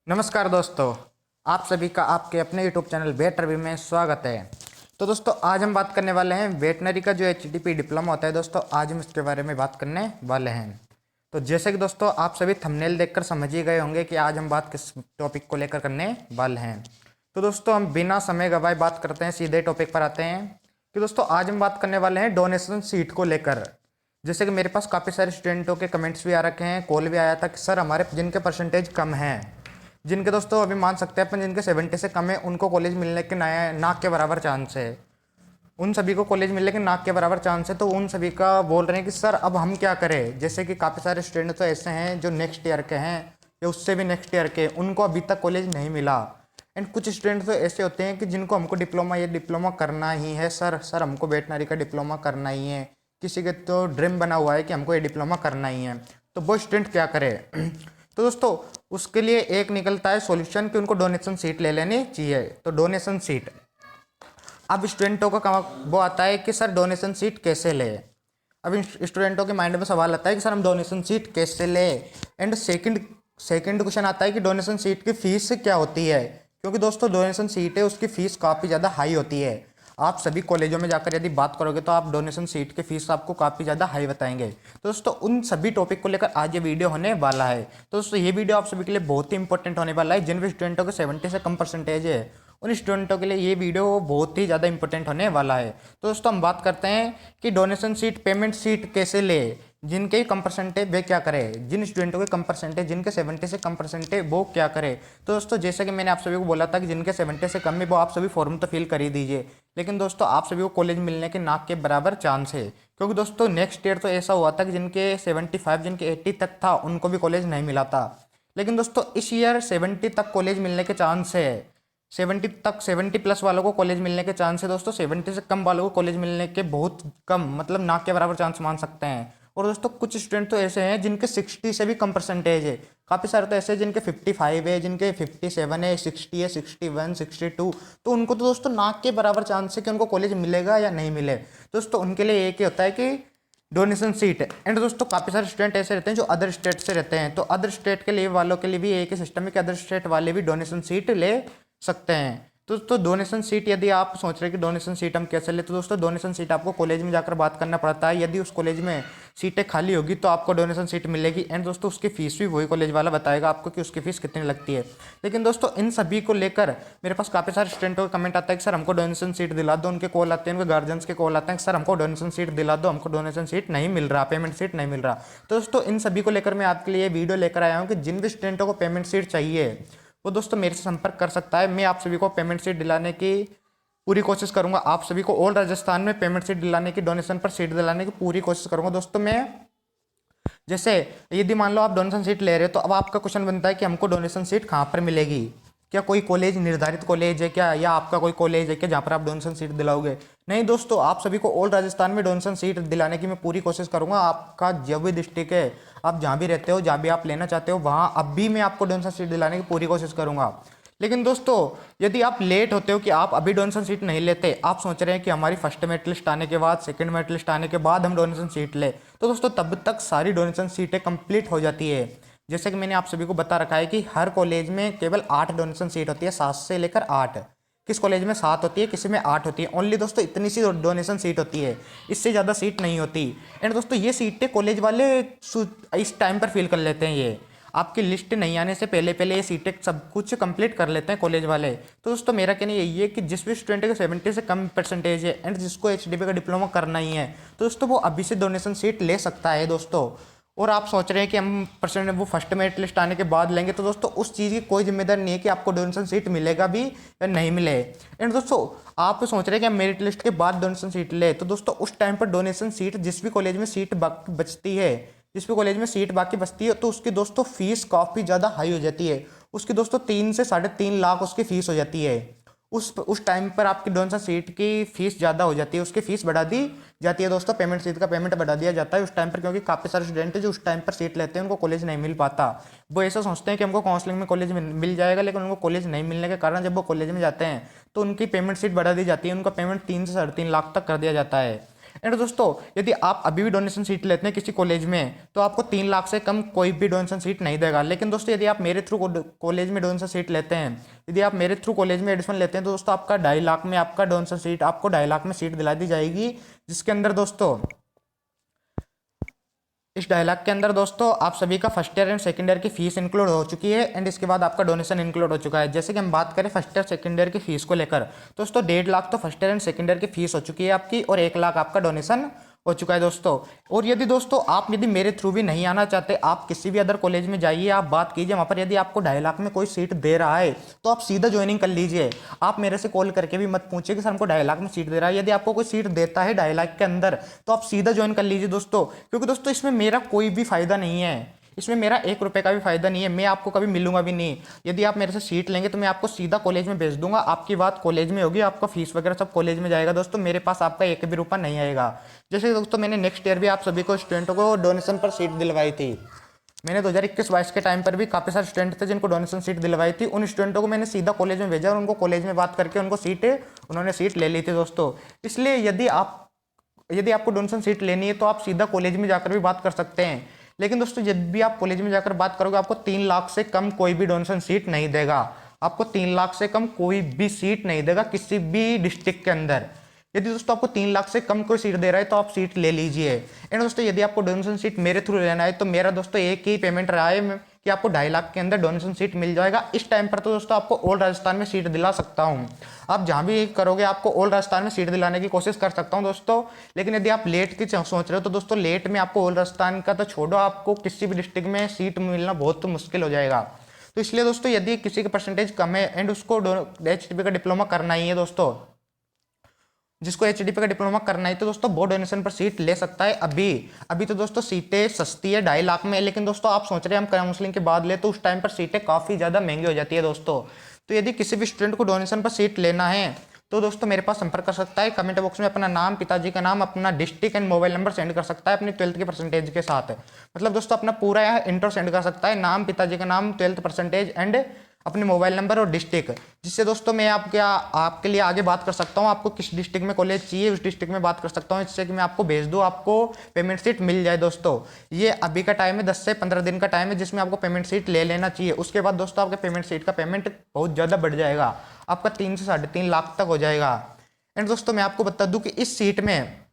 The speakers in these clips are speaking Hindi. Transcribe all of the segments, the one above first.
नमस्कार दोस्तों, आप सभी का आपके अपने YouTube चैनल वेट रिव्यू में स्वागत है। तो दोस्तों आज हम बात करने वाले हैं वेटनरी का जो HDP डिप्लोमा होता है। दोस्तों आज हम इसके बारे में बात करने वाले हैं। तो जैसे कि दोस्तों आप सभी थंबनेल देखकर समझ ही गए होंगे कि आज हम बात किस टॉपिक को लेकर करने वाले हैं। तो दोस्तों हम बिना समय गवाए बात करते हैं, सीधे टॉपिक पर आते हैं कि दोस्तों आज हम बात करने वाले हैं डोनेशन सीट को लेकर। जैसे कि मेरे पास काफ़ी सारे स्टूडेंटों के कमेंट्स भी आ रखे हैं, कॉल भी आया था कि सर हमारे जिनके परसेंटेज कम हैं, जिनके दोस्तों अभी मान सकते हैं अपन जिनके 70 से कम है, उनको कॉलेज मिलने के नाक के बराबर चांस है। उन सभी को कॉलेज मिलने के नाक के बराबर चांस है। तो उन सभी का बोल रहे हैं कि सर अब हम क्या करें। जैसे कि काफ़ी सारे स्टूडेंट तो ऐसे हैं जो नेक्स्ट ईयर के हैं या उससे भी नेक्स्ट ईयर के, उनको अभी तक कॉलेज नहीं मिला। एंड कुछ स्टूडेंट तो ऐसे होते हैं कि जिनको हमको डिप्लोमा करना ही है, सर हमको वेटनरी का डिप्लोमा करना ही है। किसी के तो ड्रीम बना हुआ है कि हमको ये डिप्लोमा करना ही है। तो वो स्टूडेंट क्या करे। तो दोस्तों उसके लिए एक निकलता है सॉल्यूशन कि उनको डोनेशन सीट ले लेनी चाहिए। तो डोनेशन सीट, अब स्टूडेंटों का वो आता है कि सर डोनेशन सीट कैसे ले। अब स्टूडेंटों के माइंड में सवाल आता है कि सर हम डोनेशन सीट कैसे ले। एंड सेकंड क्वेश्चन आता है कि डोनेशन सीट की फीस क्या होती है, क्योंकि दोस्तों डोनेशन सीट है उसकी फीस काफ़ी ज़्यादा हाई होती है। आप सभी कॉलेजों में जाकर यदि बात करोगे तो आप डोनेशन सीट की फीस आपको काफ़ी ज़्यादा हाई बताएंगे। तो दोस्तों उन सभी टॉपिक को लेकर आज ये वीडियो होने वाला है। तो दोस्तों ये वीडियो आप सभी के लिए बहुत ही इंपॉर्टेंट होने वाला है। जिन भी स्टूडेंटों के 70 से कम परसेंटेज है उन स्टूडेंटों के लिए ये वीडियो बहुत ही ज़्यादा इंपॉर्टेंट होने वाला है। तो दोस्तों हम बात करते हैं कि डोनेशन सीट पेमेंट सीट कैसे ले। जिनके कम परसेंटेज वे क्या करें, जिन स्टूडेंटों के कम परसेंटेज, जिनके 70 से कम परसेंटेज वो क्या करें। तो दोस्तों जैसे कि मैंने आप सभी को बोला था कि जिनके 70 से कम है वो आप सभी फॉर्म तो फिल कर ही दीजिए, लेकिन दोस्तों आप सभी को कॉलेज मिलने के नाक के बराबर चांस है। क्योंकि दोस्तों नेक्स्ट ईयर तो ऐसा हुआ था कि जिनके 75, जिनके 80 तक था उनको भी कॉलेज नहीं मिला था। लेकिन दोस्तों इस ईयर 70 तक कॉलेज मिलने के चांस है। 70 प्लस वालों को कॉलेज मिलने के चांस है दोस्तों। 70 से कम वालों को कॉलेज मिलने के बहुत कम, मतलब नाक के बराबर चांस मान सकते हैं। और दोस्तों कुछ स्टूडेंट तो ऐसे हैं जिनके 60 से भी कम परसेंटेज है। काफ़ी सारे तो ऐसे हैं जिनके 55 है, जिनके 57 है, 60 है, 61, 62। तो उनको तो दोस्तों नाक के बराबर चांस है कि उनको कॉलेज मिलेगा या नहीं मिले। दोस्तों उनके लिए एक ही होता है कि डोनेशन सीट। एंड दोस्तों काफ़ी सारे स्टूडेंट ऐसे रहते हैं जो अदर स्टेट से रहते हैं। तो अदर स्टेट के लिए वालों के लिए भी एक ही सिस्टम है कि अदर स्टेट वाले भी डोनेशन सीट ले सकते हैं। तो दोस्तों डोनेशन सीट, यदि आप सोच रहे हैं कि डोनेशन सीट हम कैसे ले, तो दोस्तों डोनेशन सीट आपको कॉलेज में जाकर बात करना पड़ता है। यदि उस कॉलेज में सीटें खाली होगी तो आपको डोनेशन सीट मिलेगी। एंड दोस्तों उसकी फीस भी वही कॉलेज वाला बताएगा आपको कि उसकी फीस कितनी लगती है। लेकिन दोस्तों इन सभी को लेकर मेरे पास काफ़ी सारे स्टूडेंटों का कमेंट आता है कि सर हमको डोनेशन सीट दिला दो। उनके कॉल आते हैं, उनके गार्जियंस के कॉल आते हैं कि सर हमको डोनेशन सीट दिला दो, हमको डोनेशन सीट नहीं मिल रहा, पेमेंट सीट नहीं मिल रहा। तो दोस्तों इन सभी को लेकर मैं आपके लिए वीडियो लेकर आया हूँ कि जिन भी स्टूडेंटों को पेमेंट सीट चाहिए वो दोस्तों मेरे से संपर्क कर सकता है। मैं आप सभी को पेमेंट सीट दिलाने की पूरी कोशिश करूंगा। आप सभी को ऑल राजस्थान में पेमेंट सीट दिलाने की, डोनेशन पर सीट दिलाने की पूरी कोशिश करूंगा। दोस्तों मैं जैसे यदि मान लो आप डोनेशन सीट ले रहे हो तो अब आपका क्वेश्चन बनता है कि हमको डोनेशन सीट कहाँ पर मिलेगी। क्या कोई कॉलेज निर्धारित कॉलेज है क्या, या आपका कोई कॉलेज है क्या जहाँ पर आप डोनेशन सीट दिलाओगे? नहीं दोस्तों, आप सभी को ऑल राजस्थान में डोनेशन सीट दिलाने की मैं पूरी कोशिश करूंगा। आपका जो भी डिस्ट्रिक्ट है, आप जहाँ भी रहते हो, जहाँ भी आप लेना चाहते हो, वहाँ अब भी मैं आपको डोनेशन सीट दिलाने की पूरी कोशिश करूंगा। लेकिन दोस्तों यदि आप लेट होते हो कि आप अभी डोनेशन सीट नहीं लेते, आप सोच रहे हैं कि हमारी फर्स्ट मेरिट लिस्ट आने के बाद, सेकंड मेरिट लिस्ट आने के बाद हम डोनेशन सीट ले, तो दोस्तों तब तक सारी डोनेशन सीटें कंप्लीट हो जाती है। जैसे कि मैंने आप सभी को बता रखा है कि हर कॉलेज में केवल 8 डोनेशन सीट होती है, 7 से लेकर 8। किस कॉलेज में 7 होती है, किसी में 8 होती है। ओनली दोस्तों इतनी सी डोनेशन सीट होती है, इससे ज़्यादा सीट नहीं होती। एंड दोस्तों ये सीटें कॉलेज वाले इस टाइम पर फिल कर लेते हैं। ये आपकी लिस्ट नहीं आने से पहले पहले ये सीटें सब कुछ कंप्लीट कर लेते हैं कॉलेज वाले। तो दोस्तों मेरा कहना यही है कि जिस भी स्टूडेंट के 70 से कम परसेंटेज है एंड जिसको HDP का डिप्लोमा करना ही है, तो दोस्तों वो अभी से डोनेशन सीट ले सकता है दोस्तों। और आप सोच रहे हैं कि हम परसेंट वो फर्स्ट मेरिट लिस्ट आने के बाद लेंगे, तो दोस्तों उस चीज़ की कोई जिम्मेदारी नहीं है कि आपको डोनेशन सीट मिलेगा भी या नहीं मिले। एंड दोस्तों आप सोच रहे हैं कि हम मेरिट लिस्ट के बाद डोनेशन सीट ले, तो दोस्तों उस टाइम पर डोनेशन सीट, जिस भी कॉलेज में सीट बचती है, जिस भी कॉलेज में सीट बाकी बचती है, तो उसकी दोस्तों फीस काफ़ी ज़्यादा हाई हो जाती है। उसकी दोस्तों 3 से 3.5 लाख उसकी फीस हो जाती है। उस टाइम पर आपकी डोनेशन सीट की फीस ज़्यादा हो जाती है, उसकी फीस बढ़ा दी जाती है दोस्तों। पेमेंट सीट का पेमेंट बढ़ा दिया जाता है उस टाइम पर, क्योंकि काफ़ी सारे स्टूडेंट जो उस टाइम पर सीट लेते हैं उनको कॉलेज नहीं मिल पाता। वो ऐसा सोचते हैं कि हमको काउंसलिंग में कॉलेज मिल जाएगा, लेकिन उनको कॉलेज नहीं मिलने के कारण जब वो कॉलेज में जाते हैं तो उनकी पेमेंट सीट बढ़ा दी जाती है। उनका पेमेंट 3 से 3.5 लाख तक कर दिया जाता है। एंड दोस्तों यदि आप अभी भी डोनेशन सीट लेते हैं किसी कॉलेज में तो आपको 3 लाख से कम कोई भी डोनेशन सीट नहीं देगा। लेकिन दोस्तों यदि आप मेरे थ्रू कॉलेज में डोनेशन सीट लेते हैं, यदि आप मेरे थ्रू कॉलेज में एडमिशन लेते हैं तो दोस्तों आपका 2.5 लाख में आपका डोनेशन सीट, आपको 2.5 लाख में सीट दिला दी जाएगी, जिसके अंदर दोस्तों इस 2.5 लाख के अंदर दोस्तों आप सभी का first year and second year की फीस इंक्लूड हो चुकी है एंड इसके बाद आपका डोनेशन इंक्लूड हो चुका है। जैसे कि हम बात करें फर्स्ट ईयर सेकंड ईयर की फीस को लेकर, दोस्तों 1.5 लाख तो first year and second year की फीस हो चुकी है आपकी और 1 लाख आपका डोनेशन हो चुका है दोस्तों। और यदि दोस्तों आप यदि मेरे थ्रू भी नहीं आना चाहते, आप किसी भी अदर कॉलेज में जाइए, आप बात कीजिए वहाँ पर, यदि आपको 2.5 लाख में कोई सीट दे रहा है तो आप सीधा ज्वाइनिंग कर लीजिए। आप मेरे से कॉल करके भी मत पूछिए कि सर हमको 2.5 लाख में सीट दे रहा है। यदि आपको कोई सीट देता है 2.5 लाख के अंदर तो आप सीधा ज्वाइन कर लीजिए दोस्तों, क्योंकि दोस्तों इसमें मेरा कोई भी फायदा नहीं है, इसमें मेरा 1 रुपये का भी फायदा नहीं है, मैं आपको कभी मिलूंगा भी नहीं। यदि आप मेरे से सीट लेंगे तो मैं आपको सीधा कॉलेज में भेज दूंगा, आपकी बात कॉलेज में होगी, आपका फीस वगैरह सब कॉलेज में जाएगा दोस्तों, मेरे पास आपका 1 भी रुपया नहीं आएगा। जैसे दोस्तों मैंने नेक्स्ट ईयर भी आप सभी को स्टूडेंटों को डोनेशन पर सीट दिलवाई थी, मैंने 2021-22 के टाइम पर भी काफ़ी सारे स्टूडेंट थे जिनको डोनेशन सीट दिलवाई थी, उन स्टूडेंटों को मैंने सीधा कॉलेज में भेजा और उनको कॉलेज में बात करके उनको उन्होंने सीट ले ली थी दोस्तों। इसलिए यदि आपको डोनेशन सीट लेनी है तो आप सीधा कॉलेज में जाकर भी बात कर सकते हैं। लेकिन दोस्तों जब भी आप कॉलेज में जाकर बात करोगे आपको 3 लाख से कम कोई भी डोनेशन सीट नहीं देगा, आपको 3 लाख से कम कोई भी सीट नहीं देगा किसी भी डिस्ट्रिक्ट के अंदर। यदि दोस्तों आपको 3 लाख से कम कोई सीट दे रहा है तो आप सीट ले लीजिए। एंड दोस्तों यदि आपको डोनेशन सीट मेरे थ्रू लेना है तो मेरा दोस्तों एक ही पेमेंट रहा है कि आपको 2.5 लाख के अंदर डोनेशन सीट मिल जाएगा। इस टाइम पर तो दोस्तों आपको ऑल राजस्थान में सीट दिला सकता हूं, आप जहां भी करोगे आपको ऑल राजस्थान में सीट दिलाने की कोशिश कर सकता हूं दोस्तों। लेकिन यदि आप लेट की सोच रहे हो तो दोस्तों लेट में आपको ऑल राजस्थान का तो छोड़ो, आपको किसी भी डिस्ट्रिक्ट में सीट मिलना बहुत मुश्किल हो जाएगा। तो इसलिए दोस्तों यदि किसी का परसेंटेज कम है एंड उसको HDP का डिप्लोमा करना ही है दोस्तों, जिसको HDP का डिप्लोमा करना है तो दोस्तों वो डोनेशन पर सीट ले सकता है। अभी तो दोस्तों सीटें सस्ती है 2.5 लाख में, लेकिन दोस्तों आप सोच रहे हैं हम काउंसलिंग के बाद ले तो उस टाइम पर सीटें काफ़ी ज़्यादा महंगी हो जाती है दोस्तों। तो यदि किसी भी स्टूडेंट को डोनेशन पर सीट लेना है तो दोस्तों मेरे पास संपर्क कर सकता है, कमेंट बॉक्स में अपना नाम, पिताजी का नाम, अपना district and mobile number send कर सकता है अपनी 12th के परसेंटेज के साथ। मतलब दोस्तों अपना पूरा इंटर सेंड कर सकता है, नाम, पिताजी का नाम, 12th परसेंटेज एंड अपने मोबाइल नंबर और डिस्ट्रिक्ट, जिससे दोस्तों मैं आपके लिए आगे बात कर सकता हूँ, आपको किस डिस्ट्रिक्ट में कॉलेज चाहिए उस डिस्ट्रिक्ट में बात कर सकता हूँ, जिससे कि मैं आपको भेज दूँ, आपको पेमेंट सीट मिल जाए दोस्तों। ये अभी का टाइम है, 10 से 15 दिन का टाइम है जिसमें आपको पेमेंट सीट ले लेना चाहिए। उसके बाद दोस्तों आपके पेमेंट सीट का पेमेंट बहुत ज़्यादा बढ़ जाएगा, आपका 3 से 3.5 लाख तक हो जाएगा। एंड दोस्तों मैं आपको बता दूँ कि इस सीट में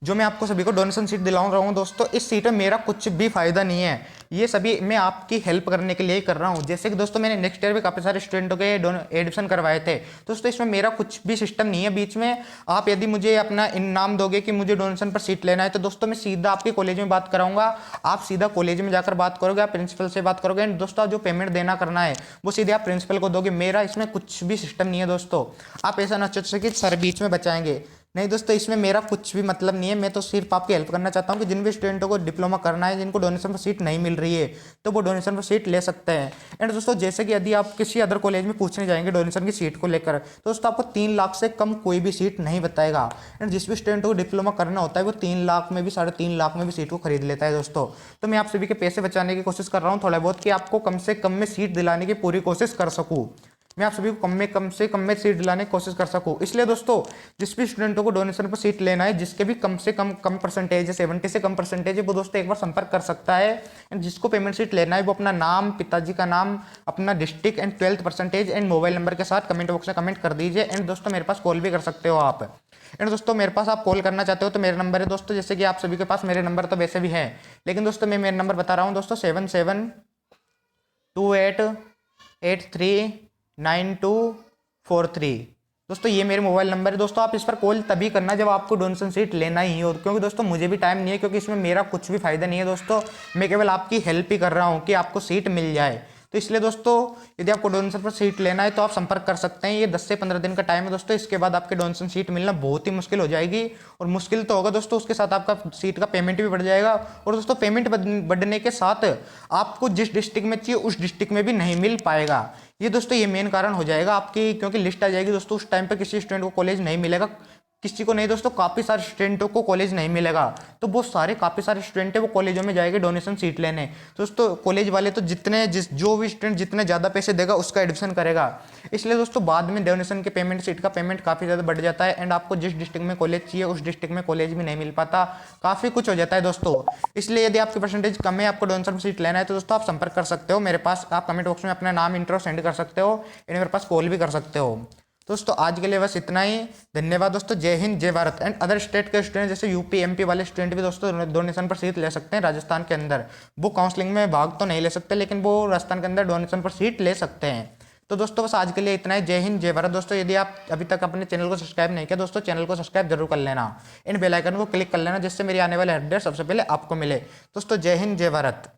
जो मैं आपको सभी को डोनेशन सीट दिलाऊं रहा हूँ दोस्तों, इस सीट में मेरा कुछ भी फायदा नहीं है, ये सभी मैं आपकी हेल्प करने के लिए ही कर रहा हूँ। जैसे कि दोस्तों मैंने नेक्स्ट ईयर में काफ़ी सारे स्टूडेंटों के एडमिशन करवाए थे दोस्तों, इसमें मेरा कुछ भी सिस्टम नहीं है बीच में। आप यदि मुझे अपना इनाम दोगे कि मुझे डोनेशन पर सीट लेना है तो दोस्तों मैं सीधा आपके कॉलेज में बात कराऊंगा, आप सीधा कॉलेज में जाकर बात करोगे, आप प्रिंसिपल से बात करोगे एंड दोस्तों जो पेमेंट देना करना है वो सीधे आप प्रिंसिपल को दोगे। मेरा इसमें कुछ भी सिस्टम नहीं है दोस्तों, आप ऐसा ना सोच सके सर बीच में बचाएंगे, नहीं दोस्तों इसमें मेरा कुछ भी मतलब नहीं है। मैं तो सिर्फ आपकी हेल्प करना चाहता हूँ कि जिन भी स्टूडेंटों को डिप्लोमा करना है, जिनको डोनेशन पर सीट नहीं मिल रही है तो वो डोनेशन पर सीट ले सकते हैं। एंड दोस्तों जैसे कि यदि आप किसी अदर कॉलेज में पूछने जाएंगे डोनेशन की सीट को लेकर तो दोस्तों आपको 3 लाख से कम कोई भी सीट नहीं बताएगा। एंड जिस भी स्टूडेंट को डिप्लोमा करना होता है वो 3 लाख में भी 3.5 लाख में भी सीट को खरीद लेता है दोस्तों। तो मैं आप सभी के पैसे बचाने की कोशिश कर रहा हूँ थोड़ा बहुत, कि आपको कम से कम में सीट दिलाने की पूरी कोशिश कर सकूँ, मैं आप सभी को कम से कम में सीट दिलाने की कोशिश कर सकूं। इसलिए दोस्तों जिस भी स्टूडेंटों को डोनेशन पर सीट लेना है, जिसके भी कम से कम परसेंटेज है, 70 से कम परसेंटेज है, वो दोस्तों एक बार संपर्क कर सकता है। एंड जिसको पेमेंट सीट लेना है वो अपना नाम, पिताजी का नाम, अपना district and 12th percentage and mobile number के साथ कमेंट बॉक्स में कमेंट कर दीजिए। एंड दोस्तों मेरे पास कॉल भी कर सकते हो आप। एंड दोस्तों मेरे पास आप कॉल करना चाहते हो तो मेरा नंबर है दोस्तों, जैसे कि आप सभी के पास मेरे नंबर तो वैसे भी है, लेकिन दोस्तों मैं मेरा नंबर बता रहा हूँ दोस्तों, 7728839243। दोस्तों ये मेरे मोबाइल नंबर है दोस्तों, आप इस पर कॉल तभी करना जब आपको डोनेशन सीट लेना ही हो, क्योंकि दोस्तों मुझे भी टाइम नहीं है, क्योंकि इसमें मेरा कुछ भी फायदा नहीं है दोस्तों, मैं केवल आपकी हेल्प ही कर रहा हूँ कि आपको सीट मिल जाए। तो इसलिए दोस्तों यदि आपको डोनेशन पर सीट लेना है तो आप संपर्क कर सकते हैं। ये 10 से 15 दिन का टाइम है दोस्तों, इसके बाद आपके डोनेशन सीट मिलना बहुत ही मुश्किल हो जाएगी, और मुश्किल तो होगा दोस्तों, उसके साथ आपका सीट का पेमेंट भी बढ़ जाएगा, और दोस्तों पेमेंट बढ़ने के साथ आपको जिस डिस्ट्रिक्ट में चाहिए उस डिस्ट्रिक्ट में भी नहीं मिल पाएगा। ये दोस्तों ये मेन कारण हो जाएगा आपकी, क्योंकि लिस्ट आ जाएगी दोस्तों, उस टाइम पर किसी स्टूडेंट को कॉलेज नहीं मिलेगा, किसी को नहीं दोस्तों, काफ़ी सारे स्टूडेंटों को कॉलेज नहीं मिलेगा, तो बहुत सारे काफ़ी सारे स्टूडेंट है वो कॉलेजों में जाएंगे डोनेशन सीट लेने। तो दोस्तों कॉलेज वाले तो जो भी स्टूडेंट जितने ज़्यादा पैसे देगा उसका एडमिशन करेगा, इसलिए दोस्तों बाद में डोनेशन के पेमेंट, सीट का पेमेंट काफ़ी ज़्यादा बढ़ जाता है, एंड आपको जिस डिस्ट्रिक्ट में कॉलेज चाहिए उस डिस्ट्रिक्ट में कॉलेज भी नहीं मिल पाता, काफ़ी कुछ हो जाता है दोस्तों। इसलिए यदि आपकी परसेंटेज कम है, आपको डोनेशन सीट लेना है, तो दोस्तों आप संपर्क कर सकते हो मेरे पास। आप कमेंट बॉक्स में अपना नाम, इंट्रो सेंड कर सकते हो, एंड मेरे पास कॉल भी कर सकते हो। दोस्तों आज के लिए बस इतना ही। धन्यवाद दोस्तों। जय हिंद, जय भारत। एंड अदर स्टेट के स्टूडेंट जैसे यूपी एमपी वाले स्टूडेंट भी दोस्तों डोनेशन पर सीट ले सकते हैं राजस्थान के अंदर। वो काउंसलिंग में भाग तो नहीं ले सकते, लेकिन वो राजस्थान के अंदर डोनेशन पर सीट ले सकते हैं। तो दोस्तों बस आज के लिए इतना ही। जय हिंद, जय भारत। दोस्तों यदि आप अभी तक अपने चैनल को सब्सक्राइब नहीं किया, दोस्तों चैनल को सब्सक्राइब जरूर कर लेना, इन बेल आइकन को क्लिक कर लेना, जिससे मेरी आने वाले अपडेट सबसे पहले आपको मिले। दोस्तों जय हिंद, जय भारत।